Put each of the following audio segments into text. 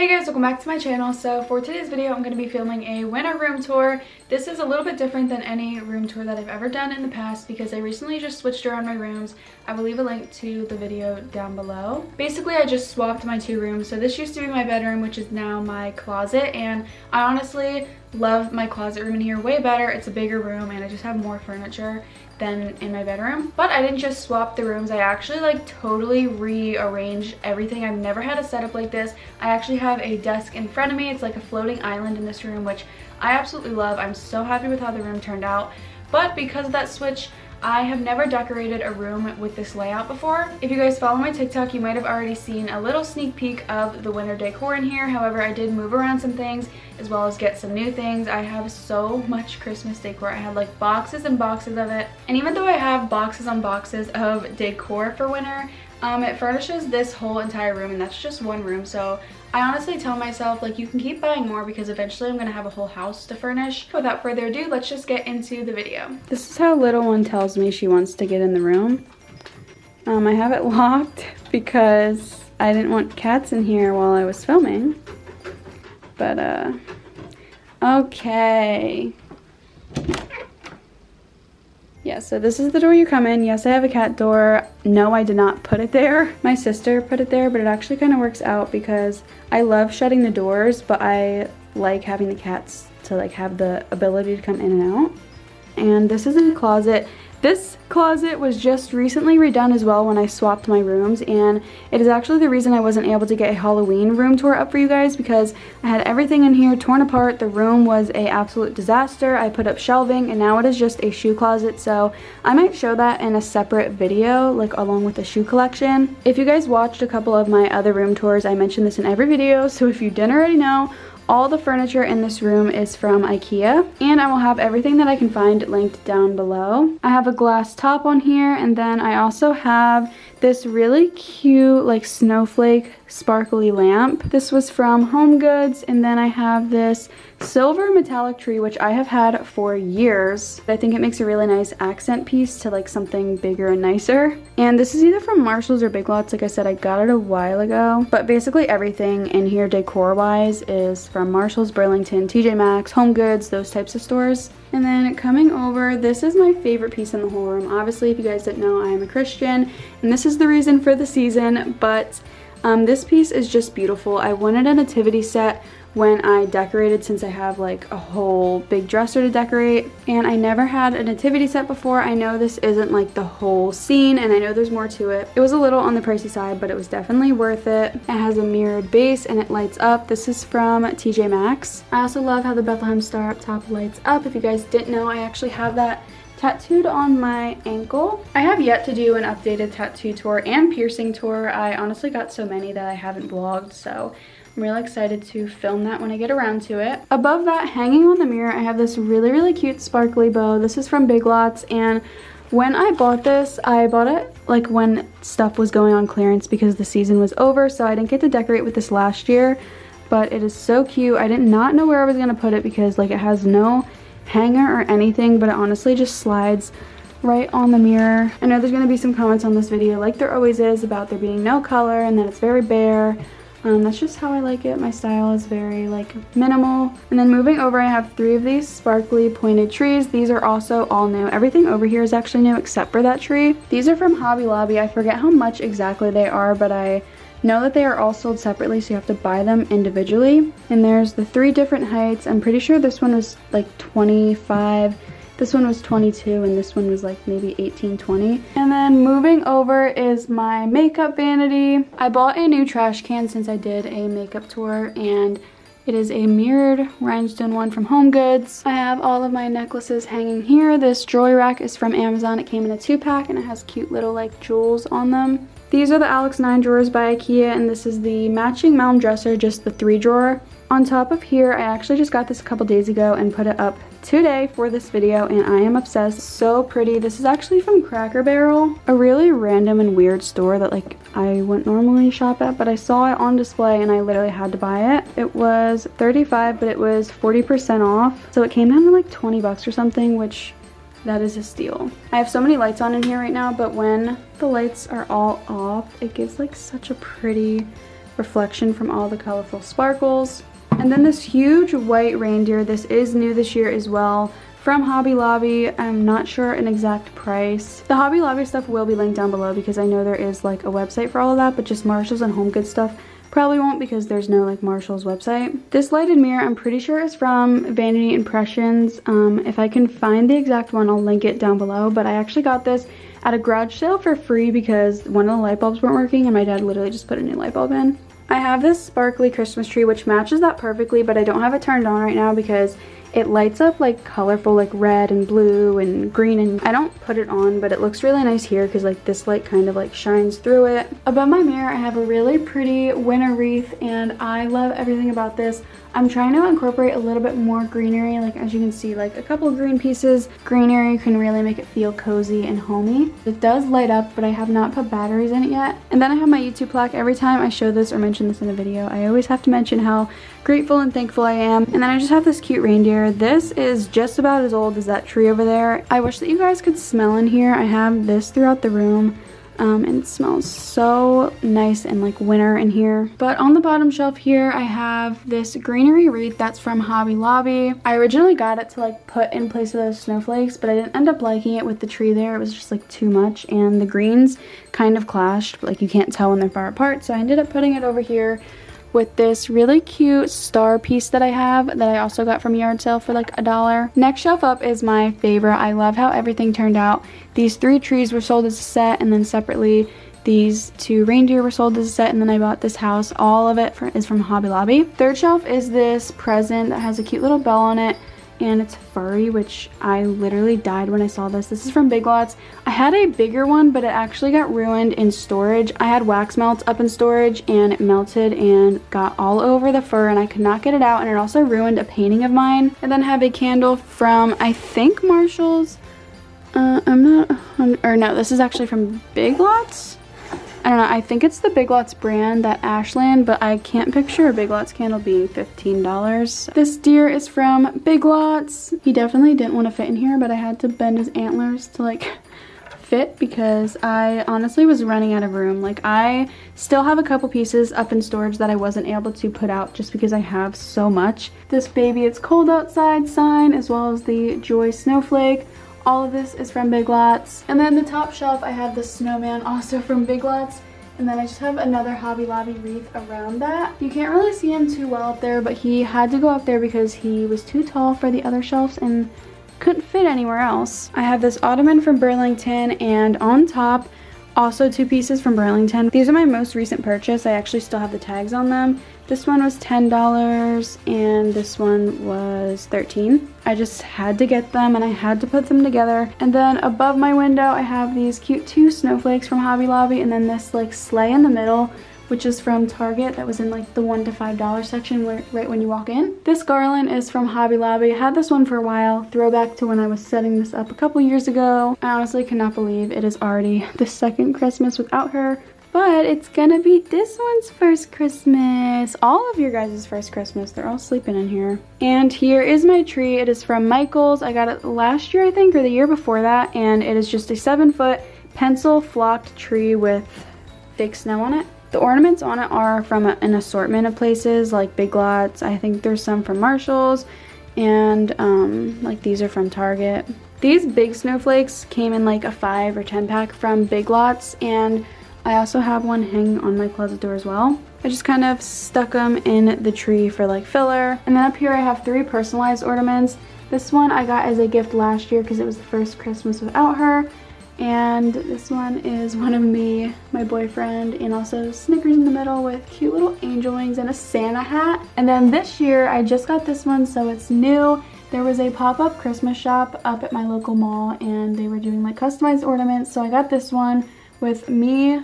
Hey guys, welcome back to my channel. So for today's video, I'm going to be filming a winter room tour. This is a little bit different than any room tour that I've ever done in the past because I recently just switched around my rooms. I will leave a link to the video down below. Basically, I just swapped my two rooms. So this used to be my bedroom, which is now my closet, and I honestly love my closet room in here way better. It's a bigger room and I just have more furniture than in my bedroom. But I didn't just swap the rooms, I actually like totally rearranged everything. I've never had a setup like this. I actually have a desk in front of me. It's like a floating island in this room, which I absolutely love. I'm so happy with how the room turned out. But because of that switch, I have never decorated a room with this layout before. If you guys follow my TikTok, you might have already seen a little sneak peek of the winter decor in here. However, I did move around some things as well as get some new things. I have so much Christmas decor. I had like boxes and boxes of it. And even though I have boxes on boxes of decor for winter, it furnishes this whole entire room, and that's just one room. So I honestly tell myself, like, you can keep buying more because eventually I'm gonna have a whole house to furnish. Without further ado, let's just get into the video. This is how little one tells me she wants to get in the room. I have it locked because I didn't want cats in here while I was filming. But, okay. Yeah, so this is the door you come in. Yes, I have a cat door. No, I did not put it there. My sister put it there, but it actually kind of works out because I love shutting the doors, but I like having the cats to like have the ability to come in and out. And this is a closet. This closet was just recently redone as well when I swapped my rooms, and it is actually the reason I wasn't able to get a Halloween room tour up for you guys because I had everything in here torn apart. The room was an absolute disaster. I put up shelving and now it is just a shoe closet, so I might show that in a separate video, like along with the shoe collection. If you guys watched a couple of my other room tours, I mentioned this in every video, so if you didn't already know, all the furniture in this room is from IKEA, and I will have everything that I can find linked down below. I have a glass top on here, and then I also have this really cute like snowflake sparkly lamp. This was from Home Goods, and then I have this silver metallic tree, which I have had for years. I think it makes a really nice accent piece to like something bigger and nicer. And this is either from Marshall's or Big Lots. Like I said, I got it a while ago, but basically everything in here decor wise is from Marshall's, Burlington, TJ Maxx, Home Goods, those types of stores. And then coming over, this is my favorite piece in the whole room. Obviously, if you guys didn't know, I am a Christian, and this is the reason for the season, but this piece is just beautiful. I wanted a nativity set when I decorated, since I have like a whole big dresser to decorate, and I never had a nativity set before. I know this isn't like the whole scene, and I know there's more to it. It was a little on the pricey side, but it was definitely worth it. It has a mirrored base and it lights up. This is from TJ Maxx. I also love how the Bethlehem star up top lights up. If you guys didn't know, I actually have that tattooed on my ankle. I have yet to do an updated tattoo tour and piercing tour. I honestly got so many that I haven't vlogged, so I'm really excited to film that when I get around to it. Above that, hanging on the mirror, I have this really cute sparkly bow. This is from Big Lots, and when I bought this, I bought it like when stuff was going on clearance because the season was over, so I didn't get to decorate with this last year, but it is so cute. I did not know where I was gonna put it because like it has no hanger or anything, but it honestly just slides right on the mirror. I know there's gonna be some comments on this video, like there always is, about there being no color and that it's very bare. That's just how I like it. My style is very like minimal. And then moving over, I have 3 of these sparkly pointed trees. These are also all new. Everything over here is actually new except for that tree. These are from Hobby Lobby. I forget how much exactly they are, but I know that they are all sold separately, so you have to buy them individually. And there's the 3 different heights. I'm pretty sure this one was like 25. This one was 22, and this one was like maybe 18, 20. And then moving over is my makeup vanity. I bought a new trash can since I did a makeup tour, and it is a mirrored rhinestone one from Home Goods. I have all of my necklaces hanging here. This jewelry rack is from Amazon. It came in a 2-pack, and it has cute little like jewels on them. These are the Alex 9 drawers by IKEA, and this is the matching Malm dresser, just the 3 drawer. On top of here, I actually just got this a couple days ago and put it up today for this video, and I am obsessed. So pretty. This is actually from Cracker Barrel, a really random and weird store that like I wouldn't normally shop at, but I saw it on display and I literally had to buy it. It was $35, but it was 40% off, so it came down to like 20 bucks or something, which that is a steal. I have so many lights on in here right now, but when the lights are all off, it gives like such a pretty reflection from all the colorful sparkles. And then this huge white reindeer. This is new this year as well, from Hobby Lobby. I'm not sure an exact price. The Hobby Lobby stuff will be linked down below because I know there is like a website for all of that, but just Marshalls and Home Goods stuff probably won't because there's no like Marshalls website. This lighted mirror I'm pretty sure is from Vanity Impressions. If I can find the exact one, I'll link it down below, but I actually got this at a garage sale for free because one of the light bulbs weren't working and my dad literally just put a new light bulb in. I have this sparkly Christmas tree which matches that perfectly, but I don't have it turned on right now because it lights up like colorful, like red and blue and green, and I don't put it on, but it looks really nice here because like this light kind of like shines through it. Above my mirror I have a really pretty winter wreath and I love everything about this. I'm trying to incorporate a little bit more greenery, like as you can see, like a couple of green pieces. Greenery can really make it feel cozy and homey. It does light up, but I have not put batteries in it yet. And then I have my YouTube plaque. Every time I show this or mention this in a video, I always have to mention how grateful and thankful I am. And then I just have this cute reindeer. This is just about as old as that tree over there. I wish that you guys could smell in here. I have this throughout the room. And it smells so nice and like winter in here. But on the bottom shelf here I have this greenery wreath that's from Hobby Lobby. I originally got it to like put in place of those snowflakes, but I didn't end up liking it with the tree there. It was just like too much and the greens kind of clashed, like you can't tell when they're far apart, so I ended up putting it over here with this really cute star piece that I have that I also got from yard sale for like $1. Next shelf up is my favorite. I love how everything turned out. These 3 trees were sold as a set, and then separately these 2 reindeer were sold as a set, and then I bought this house. All of it is from Hobby Lobby. Third shelf is this present that has a cute little bell on it, and it's furry, which I literally died when I saw this. This is from Big Lots. I had a bigger one, but it actually got ruined in storage. I had wax melts up in storage and it melted and got all over the fur and I could not get it out, and it also ruined a painting of mine. And then I have a candle from, I think, Marshalls. No, this is actually from Big Lots. I don't know, I think it's the Big Lots brand, that Ashland, but I can't picture a Big Lots candle being $15. This deer is from Big Lots. He definitely didn't want to fit in here, but I had to bend his antlers to like fit because I honestly was running out of room. Like I still have a couple pieces up in storage that I wasn't able to put out just because I have so much. This baby it's cold outside sign, as well as the Joy snowflake. All of this is from Big Lots. And then the top shelf, I have the snowman also from Big Lots. And then I just have another Hobby Lobby wreath around that. You can't really see him too well up there, but he had to go up there because he was too tall for the other shelves and couldn't fit anywhere else. I have this ottoman from Burlington, and on top, also 2 pieces from Burlington. These are my most recent purchase. I actually still have the tags on them. This one was $10 and this one was $13. I just had to get them and I had to put them together. And then above my window I have these cute 2 snowflakes from Hobby Lobby, and then this like sleigh in the middle, which is from Target, that was in like the $1 to $5 section right when you walk in. This garland is from Hobby Lobby. I had this one for a while, throwback to when I was setting this up a couple years ago. I honestly cannot believe it is already the 2nd Christmas without her. But it's gonna be this one's first Christmas. All of your guys' first Christmas. They're all sleeping in here. And here is my tree. It is from Michael's. I got it last year, I think, or the year before that. And it is just a 7-foot pencil flocked tree with fake snow on it. The ornaments on it are from an assortment of places like Big Lots. I think there's some from Marshalls. And like these are from Target. These big snowflakes came in like a 5 or 10 pack from Big Lots. And I also have one hanging on my closet door as well. I just kind of stuck them in the tree for like filler. And then up here I have 3 personalized ornaments. This one I got as a gift last year because it was the first Christmas without her. And this one is one of me, my boyfriend, and also Snickers in the middle with cute little angel wings and a Santa hat. And then this year I just got this one, so it's new. There was a pop-up Christmas shop up at my local mall and they were doing like customized ornaments. So I got this one with me,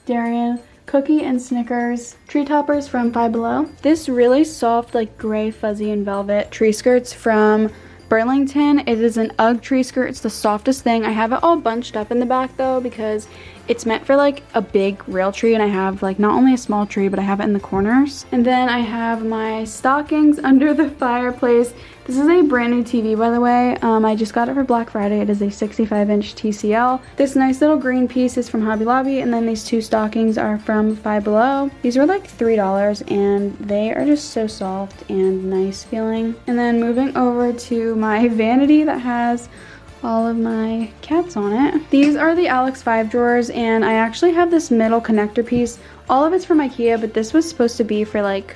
Darian, Cookie, and Snickers. Tree toppers from Five Below. This really soft like gray fuzzy and velvet tree skirts from Burlington. It is an UGG tree skirt. It's the softest thing. I have it all bunched up in the back though because It's meant for like a big real tree, and I have like not only a small tree, but I have it in the corners. And then I have my stockings under the fireplace. This is a brand new TV, by the way. I just got it for Black Friday. It is a 65-inch TCL. This nice little green piece is from Hobby Lobby, and then these two stockings are from Five Below. These were like $3, and they are just so soft and nice feeling. And then moving over to my vanity that has all of my cats on it. These are the Alex 5 drawers, and I actually have this middle connector piece. All of it's from IKEA, but this was supposed to be for like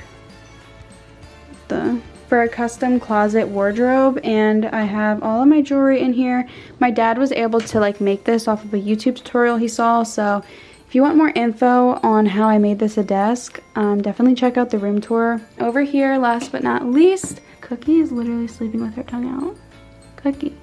for a custom closet wardrobe, and I have all of my jewelry in here. My dad was able to like make this off of a YouTube tutorial he saw, so if you want more info on how I made this a desk, definitely check out the room tour. Over here, last but not least, Cookie is literally sleeping with her tongue out. Cookie,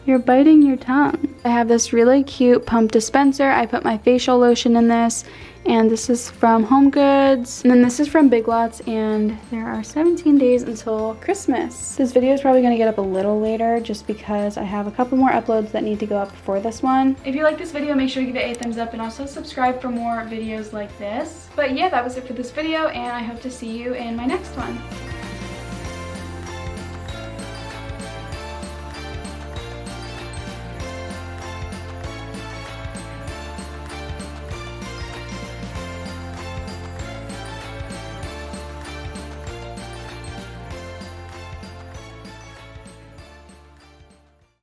you're biting your tongue. I have this really cute pump dispenser. I put my facial lotion in this, and this is from Home Goods. And then this is from Big Lots, and there are 17 days until Christmas. This video is probably gonna get up a little later just because I have a couple more uploads that need to go up before this one. If you like this video, make sure to give it a thumbs up and also subscribe for more videos like this. But yeah, that was it for this video, and I hope to see you in my next one.